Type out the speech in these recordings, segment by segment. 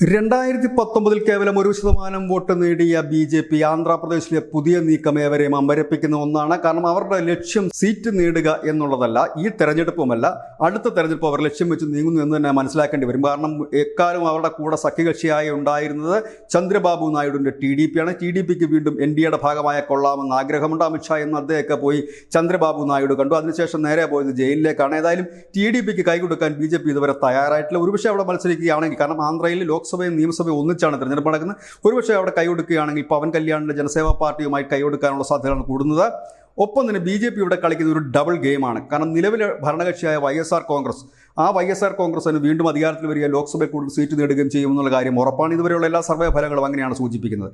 2019 കേവലം 1% വോട്ട് നേടിയ ബി.ജെ.പി. ആന്ധ്രാപ്രദേശിലെ പുതിയ നീക്കം ഏവരെയും അമ്പരപ്പിക്കുന്ന ഒന്നാണ്. കാരണം അവരുടെ ലക്ഷ്യം സീറ്റ് നേടുക എന്നുള്ളതല്ല, ഈ തെരഞ്ഞെടുപ്പുമല്ല, അടുത്ത തെരഞ്ഞെടുപ്പ് അവർ ലക്ഷ്യം വെച്ച് നീങ്ങുന്നു എന്ന് തന്നെ മനസ്സിലാക്കേണ്ടി വരും. കാരണം എക്കാലം അവരുടെ കൂടെ സഖ്യകക്ഷിയായി ഉണ്ടായിരുന്നത് ചന്ദ്രബാബു നായിഡുവിൻ്റെ TDP ആണ്. TDPക്ക് വീണ്ടും NDAയുടെ ഭാഗമായ കൊള്ളാമെന്ന് ആഗ്രഹമുണ്ട്. അമിത്ഷാ എന്ന് അദ്ദേഹമൊക്കെ പോയി ചന്ദ്രബാബു നായിഡു കണ്ടു. അതിനുശേഷം നേരെ പോയത് ജയിലിലേക്കാണ്. ഏതായാലും TDPക്ക് കൈകൊടുക്കാൻ ബി.ജെ.പി. ഇതുവരെ തയ്യാറായിട്ടില്ല. ഒരുപക്ഷെ അവിടെ മത്സരിക്കുകയാണെങ്കിൽ, കാരണം ആന്ധ്രയിൽ ലോക്സഭയും നിയമസഭയും ഒന്നിച്ചാണ് തിരഞ്ഞെടുപ്പ് നടക്കുന്നത്, ഒരുപക്ഷെ അവിടെ കൈകൊടുക്കുകയാണെങ്കിൽ പവൻ കല്യാണിൻ്റെ ജനസേവാ പാർട്ടിയുമായി കൈകൊടുക്കാനുള്ള സാധ്യതയാണ് കൂടുന്നത്. ഒപ്പം തന്നെ ബി.ജെ.പി. ഇവിടെ കളിക്കുന്ന ഒരു ഡബിൾ ഗെയിമാണ്. കാരണം നിലവിലെ ഭരണകക്ഷിയായ YSR കോൺഗ്രസ്, ആ YSR കോൺഗ്രസിന് വീണ്ടും അധികാരത്തിൽ വരിക, ലോക്സഭയിൽ കൂടുതൽ സീറ്റ് നേടുകയും ചെയ്യുമെന്നുള്ള കാര്യം ഉറപ്പാണ്. ഇതുവരെയുള്ള എല്ലാ സർവേ ഫലങ്ങളും അങ്ങനെയാണ് സൂചിപ്പിക്കുന്നത്.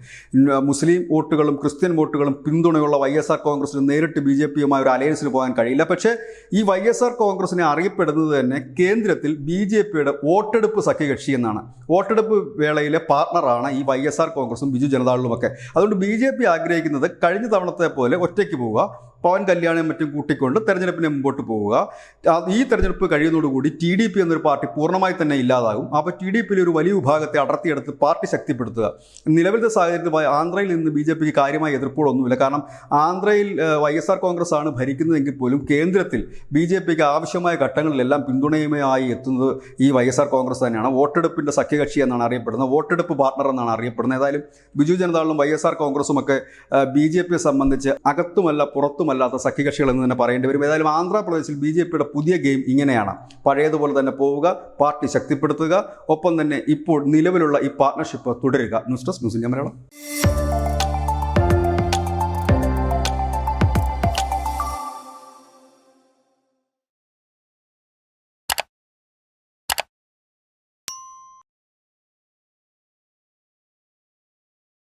മുസ്ലിം വോട്ടുകളും ക്രിസ്ത്യൻ വോട്ടുകളും പിന്തുണയുള്ള YSR കോൺഗ്രസിന് നേരിട്ട് ബി.ജെ.പിയുമായി ഒരു അലയൻസിന് പോകാൻ കഴിയില്ല. പക്ഷേ ഈ YSR കോൺഗ്രസിനെ അറിയപ്പെടുന്നത് തന്നെ കേന്ദ്രത്തിൽ ബി.ജെ.പിയുടെ വോട്ടെടുപ്പ് സഖ്യകക്ഷി എന്നാണ്. വോട്ടെടുപ്പ് വേളയിലെ പാർട്ണറാണ് ഈ YSR കോൺഗ്രസും ബിജു ജനതാദളുമൊക്കെ. അതുകൊണ്ട് ബി.ജെ.പി. ആഗ്രഹിക്കുന്നത് കഴിഞ്ഞ തവണത്തെ പോലെ ഒറ്റയ്ക്ക് പോവുക, പവൻ കല്യാണിയും മറ്റും കൂട്ടിക്കൊണ്ട് തെരഞ്ഞെടുപ്പിന് മുമ്പോട്ട് പോവുക. ഈ തെരഞ്ഞെടുപ്പ് കഴിയുന്നതോടുകൂടി TDP എന്നൊരു പാർട്ടി പൂർണ്ണമായി തന്നെ ഇല്ലാതാകും. അപ്പോൾ TDPയിലെ ഒരു വലിയ വിഭാഗത്തെ അടർത്തിയെടുത്ത് പാർട്ടി ശക്തിപ്പെടുത്തുക. നിലവിലത്തെ സാഹചര്യത്തിൽ ആന്ധ്രയിൽ നിന്ന് ബി.ജെ.പിക്ക് കാര്യമായ എതിർപ്പുകളൊന്നുമില്ല. കാരണം ആന്ധ്രയിൽ YSR കോൺഗ്രസ് ആണ് ഭരിക്കുന്നതെങ്കിൽ പോലും കേന്ദ്രത്തിൽ ബി.ജെ.പിക്ക് ആവശ്യമായ ഘട്ടങ്ങളിലെല്ലാം പിന്തുണയുമായി എത്തുന്നത് ഈ YSR കോൺഗ്രസ് തന്നെയാണ്. വോട്ടെടുപ്പിൻ്റെ സഖ്യകക്ഷി എന്നാണ് അറിയപ്പെടുന്നത്, വോട്ടെടുപ്പ് പാർട്ണർ എന്നാണ് അറിയപ്പെടുന്നത്. ഏതായാലും ബിജു ജനതാദളും YSR കോൺഗ്രസുമൊക്കെ ബി.ജെ.പിയെ സംബന്ധിച്ച് അകത്തുമല്ല പുറത്തുമല്ലാത്ത സഖ്യകക്ഷികൾ എന്ന് തന്നെ പറയേണ്ടി വരും. ഏതായാലും ആന്ധ്രാപ്രദേശിൽ ബി.ജെ.പിയുടെ പുതിയ ഗെയിം ഇങ്ങനെയാണ്: പഴയതുപോലെ തന്നെ പോവുക, പാർട്ടി ശക്തിപ്പെടുത്തുക, ഒപ്പം തന്നെ ഇപ്പോൾ നിലവിലുള്ള ഈ പാർട്ണർഷിപ്പ് തുടരുക. News desk news India Malayalam.